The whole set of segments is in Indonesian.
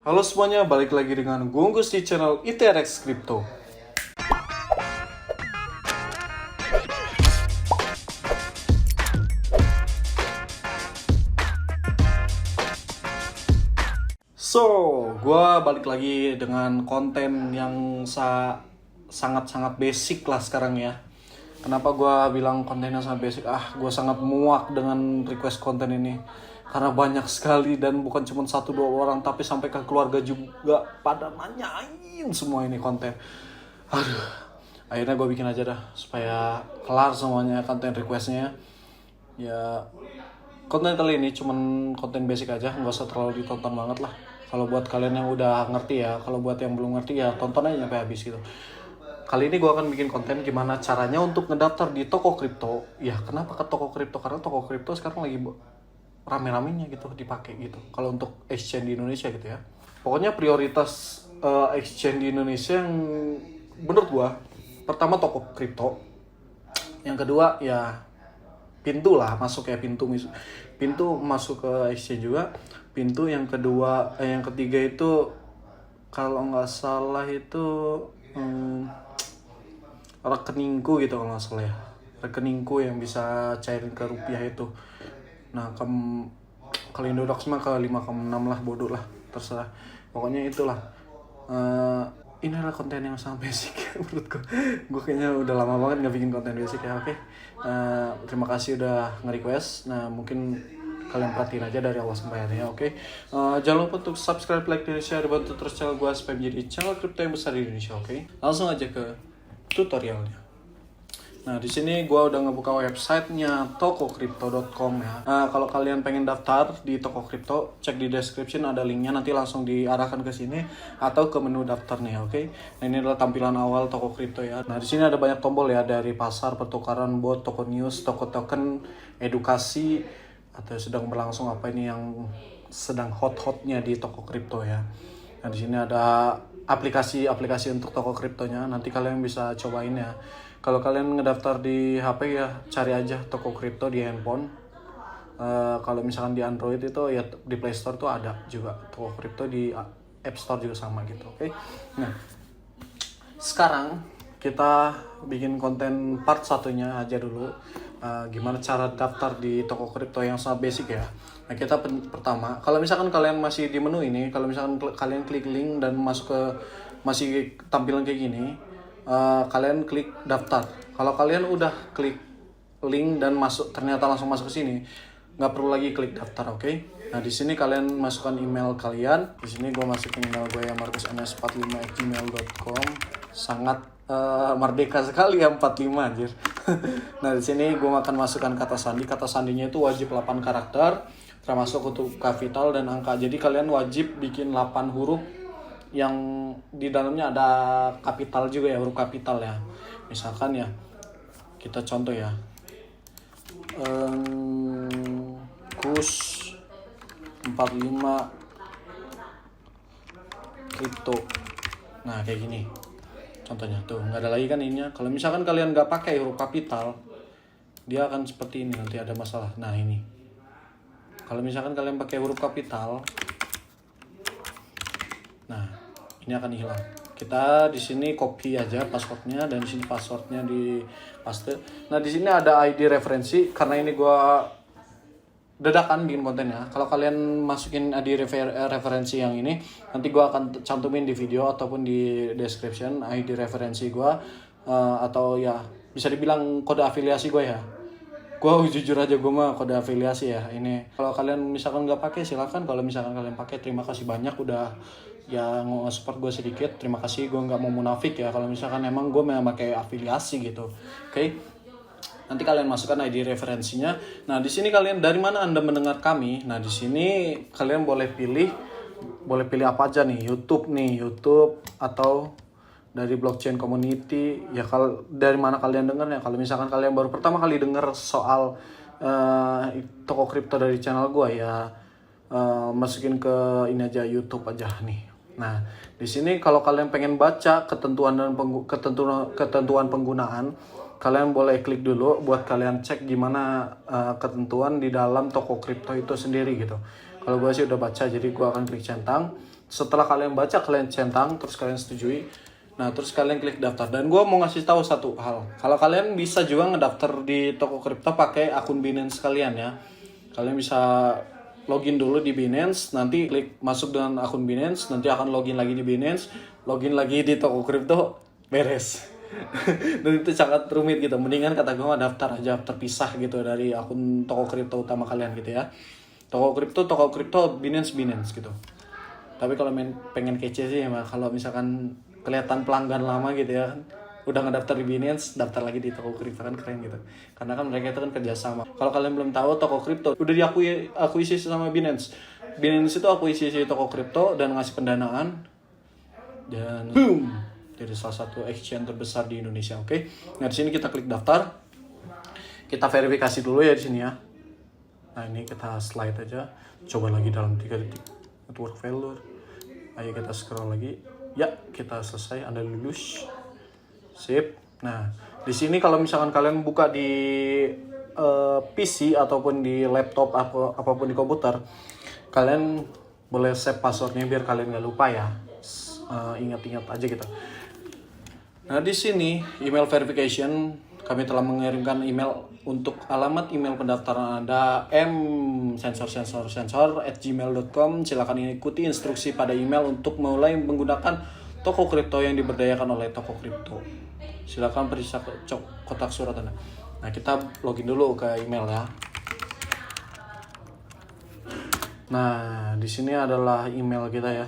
Halo semuanya, balik lagi dengan Gunggus di channel ITRX Crypto. Gue balik lagi dengan konten yang sangat-sangat basic lah sekarang ya. Kenapa gue bilang kontennya sangat basic? Gue sangat muak dengan request konten ini. Karena banyak sekali dan bukan cuma 1-2 orang, tapi sampai ke keluarga juga pada nanyain semua ini konten. Akhirnya gue bikin aja dah, supaya kelar semuanya konten requestnya. Ya, konten kali ini cuman konten basic aja, nggak usah terlalu ditonton banget lah. Kalau buat kalian yang udah ngerti ya, kalau buat yang belum ngerti ya tonton aja sampai habis gitu. Kali ini gue akan bikin konten gimana caranya untuk ngedaftar di toko kripto. Ya kenapa ke toko kripto? Karena toko kripto sekarang lagi rame-ramenya gitu dipakai gitu. Kalau untuk exchange di Indonesia gitu ya. Pokoknya prioritas exchange di Indonesia yang menurut gue, pertama toko kripto. Yang kedua ya pintu lah masuk ya, pintu masuk ke exchange juga. Pintu yang kedua yang ketiga itu kalau nggak salah itu rekeningku gitu kalau nggak salah ya, rekeningku yang bisa cairin ke rupiah itu. Nah kalau Indodox mah ke 5,6 lah, bodoh lah, terserah, pokoknya itulah. Ini adalah konten yang sangat basic menurutku. Gue kayaknya udah lama banget nggak bikin konten basic ya. Oke. Terima kasih udah nge-request. Nah mungkin kalian perhatiin aja dari awal sampai akhirnya. Oke. Jangan lupa untuk subscribe, like, dan share, bantu terus channel gue supaya menjadi channel kripto yang besar di Indonesia. Oke. Langsung aja ke tutorialnya. Nah, di sini gue udah ngebuka websitenya tokokripto.com ya. Kalau kalian pengen daftar di toko kripto, cek di description ada linknya, nanti langsung diarahkan ke sini atau ke menu daftarnya, oke? Nah, ini adalah tampilan awal toko kripto ya. Nah, di sini ada banyak tombol ya, dari pasar, pertukaran, bot, toko news, toko token, edukasi, atau sedang berlangsung apa ini yang sedang hot-hotnya di toko kripto ya. Nah, di sini ada aplikasi untuk toko kriptonya, nanti kalian bisa cobain ya. Kalau kalian ngedaftar di HP ya cari aja toko kripto di handphone. Kalau misalkan di Android itu ya di Play Store tuh ada juga toko kripto, di App Store juga sama gitu. Oke. Nah, sekarang kita bikin konten part satunya aja dulu. Gimana cara daftar di toko kripto yang sangat basic ya. Nah, kita pertama, kalau misalkan kalian masih di menu ini, kalau misalkan kalian klik link dan masuk ke masih tampilan kayak gini, kalian klik daftar. Kalau kalian udah klik link dan ternyata langsung masuk ke sini, nggak perlu lagi klik daftar, oke? Nah, di sini kalian masukkan email kalian. Di sini gue masukin email gue yang markusns45@gmail.com. Sangat merdeka sekali ya, 45 anjir. Nah, di sini gue akan masukkan kata sandi. Kata sandinya itu wajib 8 karakter, termasuk untuk kapital dan angka. Jadi kalian wajib bikin 8 huruf yang di dalamnya ada kapital juga ya, huruf kapital ya. Misalkan ya, kita contoh ya, kus 45 kripto. Nah kayak gini contohnya tuh, nggak ada lagi kan ininya. Kalau misalkan kalian nggak pakai huruf kapital, dia akan seperti ini, nanti ada masalah. Nah ini, kalau misalkan kalian pakai huruf kapital, nah ini akan hilang. Kita di sini copy aja passwordnya, dan di sini passwordnya di paste. Nah di sini ada ID referensi, karena ini gua dadakan bikin kontennya. Kalau kalian masukin ID referensi yang ini, nanti gua akan cantumin di video ataupun di description ID referensi gua, atau ya bisa dibilang kode afiliasi gua ya. Gua jujur aja, gue mah kode afiliasi ya ini. Kalau kalian misalkan nggak pakai silakan, kalau misalkan kalian pakai terima kasih banyak udah ya nge-support gue sedikit, terima kasih. Gue nggak mau munafik ya kalau misalkan emang gue memang pakai afiliasi gitu, oke? Nanti kalian masukkan ID referensinya. Nah di sini kalian dari mana Anda mendengar kami. Nah di sini kalian boleh pilih apa aja nih, YouTube atau dari blockchain community ya. Kalau dari mana kalian dengarnya, kalau misalkan kalian baru pertama kali dengar soal toko kripto dari channel gue ya, masukin ke ini aja, YouTube aja nih. Nah di sini kalau kalian pengen baca ketentuan penggunaan, kalian boleh klik dulu buat kalian cek gimana ketentuan di dalam toko kripto itu sendiri gitu. Kalau gue sih udah baca, jadi gue akan klik centang. Setelah kalian baca, kalian centang, terus kalian setujui. Nah, terus kalian klik daftar. Dan gue mau ngasih tahu satu hal. Kalau kalian bisa juga ngedaftar di toko kripto pakai akun Binance kalian ya. Kalian bisa login dulu di Binance, nanti klik masuk dengan akun Binance, nanti akan login lagi di Binance, login lagi di toko kripto, beres. Dan itu sangat rumit gitu. Mendingan kata gue daftar aja terpisah gitu dari akun toko kripto utama kalian gitu ya. Toko kripto, Binance gitu. Tapi kalau pengen kece sih ya, kalau misalkan kelihatan pelanggan lama gitu ya, udah ngedaftar di Binance, daftar lagi di toko kripto kan keren gitu. Karena kan mereka itu kan kerjasama. Kalau kalian belum tahu, toko kripto udah akuisisi sama Binance. Binance itu akuisisi toko kripto dan ngasih pendanaan. Dan boom, jadi salah satu exchange terbesar di Indonesia. Oke. Nah, di sini kita klik daftar. Kita verifikasi dulu ya di sini ya. Nah, ini kita slide aja. Coba lagi dalam 3 detik. Network failure. Ayo kita scroll lagi. Ya, kita selesai. Anda lulus. Sip. Nah, di sini kalau misalkan kalian buka di PC ataupun di laptop apapun di komputer, kalian boleh save passwordnya biar kalian nggak lupa ya. Ingat-ingat aja gitu. Nah, di sini email verification, kami telah mengirimkan email untuk alamat email pendaftaran Anda sensor@gmail.com. Silakan ikuti instruksi pada email untuk mulai menggunakan toko kripto yang diberdayakan oleh toko kripto. Silakan periksa kotak surat Anda. Nah, kita login dulu ke email ya. Nah, di sini adalah email kita ya.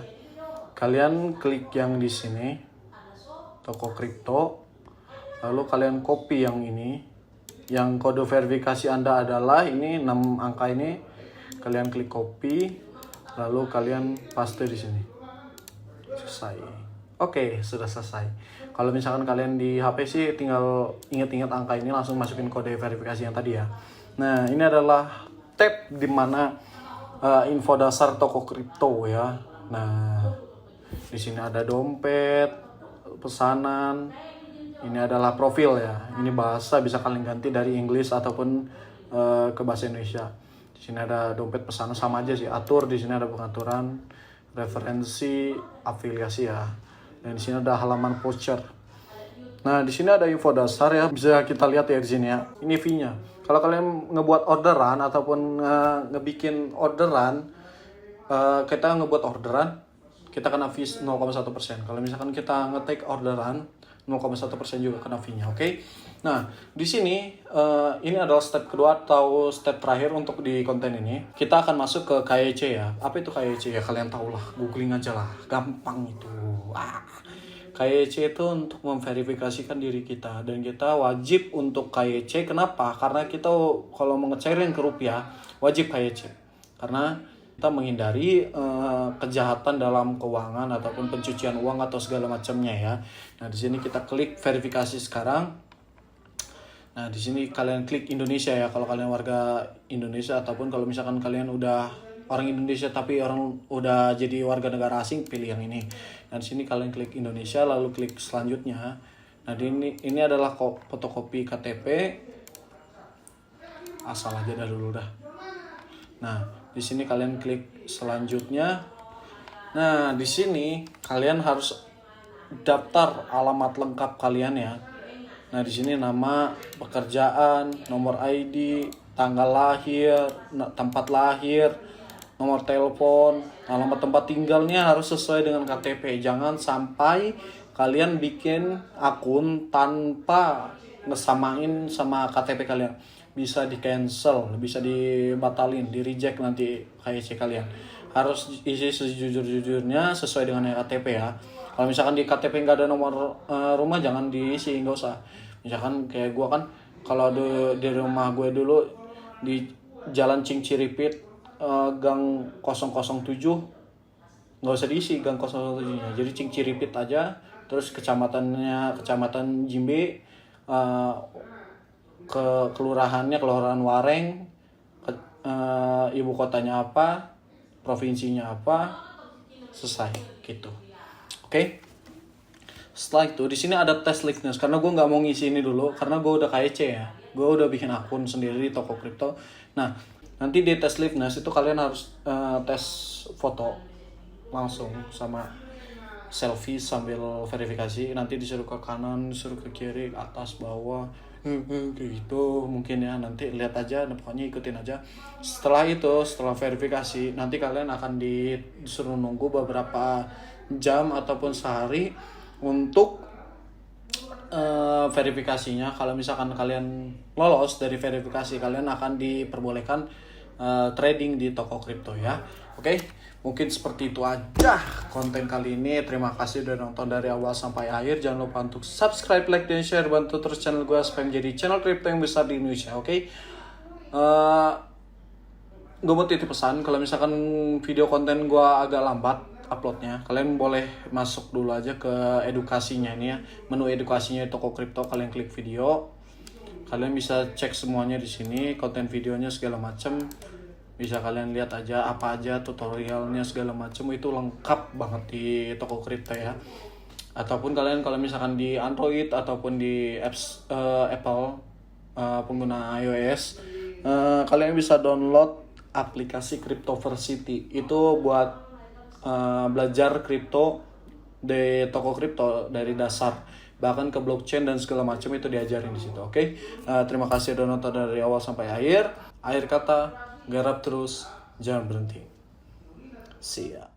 Kalian klik yang di sini, toko kripto, lalu kalian copy yang ini. Yang kode verifikasi Anda adalah ini 6 angka ini. Kalian klik copy, lalu kalian paste di sini. Selesai. Oke, sudah selesai. Kalau misalkan kalian di HP sih tinggal ingat-ingat angka ini, langsung masukin kode verifikasi yang tadi ya. Nah, ini adalah tab di mana info dasar toko kripto ya. Nah, di sini ada dompet, pesanan. Ini adalah profil ya. Ini bahasa bisa kalian ganti dari Inggris ataupun ke bahasa Indonesia. Di sini ada dompet, pesanan, sama aja sih. Atur, di sini ada pengaturan, referensi, afiliasi ya. Dan di sini ada halaman voucher. Nah, di sini ada info dasar ya. Bisa kita lihat ya di sini ya. Ini fee-nya. Kalau kalian ngebuat orderan ataupun ngebikin orderan, kita ngebuat orderan, kita kena fee 0,1%. Kalau misalkan kita nge-take orderan, 0,1% juga kena fee-nya, oke? Nah, di sini ini adalah step kedua atau step terakhir untuk di konten ini. Kita akan masuk ke KYC ya. Apa itu KYC ya? Kalian tahu lah, googling aja lah. Gampang itu. KYC itu untuk memverifikasikan diri kita. Dan kita wajib untuk KYC. Kenapa? Karena kita kalau mau ngecairin ke rupiah, wajib KYC. Karena kita menghindari kejahatan dalam keuangan ataupun pencucian uang atau segala macamnya ya. Nah, di sini kita klik verifikasi sekarang. Nah, di sini kalian klik Indonesia ya kalau kalian warga Indonesia, ataupun kalau misalkan kalian udah orang Indonesia tapi udah jadi warga negara asing, pilih yang ini. Nah, di sini kalian klik Indonesia lalu klik selanjutnya. Nah, ini adalah fotokopi KTP. Asal aja dah dulu dah. Nah, di sini kalian klik selanjutnya. Nah, di sini kalian harus daftar alamat lengkap kalian ya. Nah, di sini nama, pekerjaan, nomor ID, tanggal lahir, tempat lahir, nomor telepon, alamat tempat tinggalnya harus sesuai dengan KTP. Jangan sampai kalian bikin akun tanpa ngesamain sama KTP kalian. Bisa di cancel, bisa dibatalin, di reject nanti KYC kalian. Harus isi sejujur-jujurnya sesuai dengan KTP ya. Kalau misalkan di KTP nggak ada nomor rumah, jangan diisi, nggak usah. Misalkan kayak gue kan, kalau di rumah gue dulu di Jalan Cinciripit, Gang 007, nggak usah diisi Gang 007-nya. Jadi Cinciripit aja, terus kecamatan Jimbe, ke kelurahan Wareng, ibu kotanya apa, provinsinya apa, selesai gitu. Oke. Setelah itu di sini ada tes liveness, karena gue nggak mau ngisi ini dulu karena gue udah KYC ya, gue udah bikin akun sendiri di toko kripto. Nah, nanti di tes liveness itu kalian harus tes foto. langsung sama selfie sambil verifikasi, nanti disuruh ke kanan, disuruh ke kiri, atas, bawah, kayak gitu mungkin ya. Nanti lihat aja, pokoknya ikutin aja. Setelah verifikasi, nanti kalian akan disuruh nunggu beberapa jam ataupun sehari untuk verifikasinya. Kalau misalkan kalian lolos dari verifikasi, kalian akan diperbolehkan trading di toko kripto ya. Oke, mungkin seperti itu aja konten kali ini. Terima kasih udah nonton dari awal sampai akhir. Jangan lupa untuk subscribe, like, dan share. Bantu terus channel gue supaya menjadi channel kripto yang besar di Indonesia. Oke, gue mau titip pesan, kalau misalkan video konten gue agak lambat uploadnya, kalian boleh masuk dulu aja ke edukasinya ini ya, menu edukasinya toko kripto. Kalian klik video, kalian bisa cek semuanya di sini, konten videonya segala macam. Bisa kalian lihat aja apa aja tutorialnya segala macam, itu lengkap banget di toko kripto ya. Ataupun kalian kalau misalkan di Android ataupun di apps Apple, pengguna iOS, kalian bisa download aplikasi Cryptoversity. Itu buat belajar kripto di toko kripto dari dasar, bahkan ke blockchain dan segala macam itu diajarin di situ. Oke, terima kasih udah nonton dari awal sampai akhir. Akhir kata, garap terus, jangan berhenti. See ya.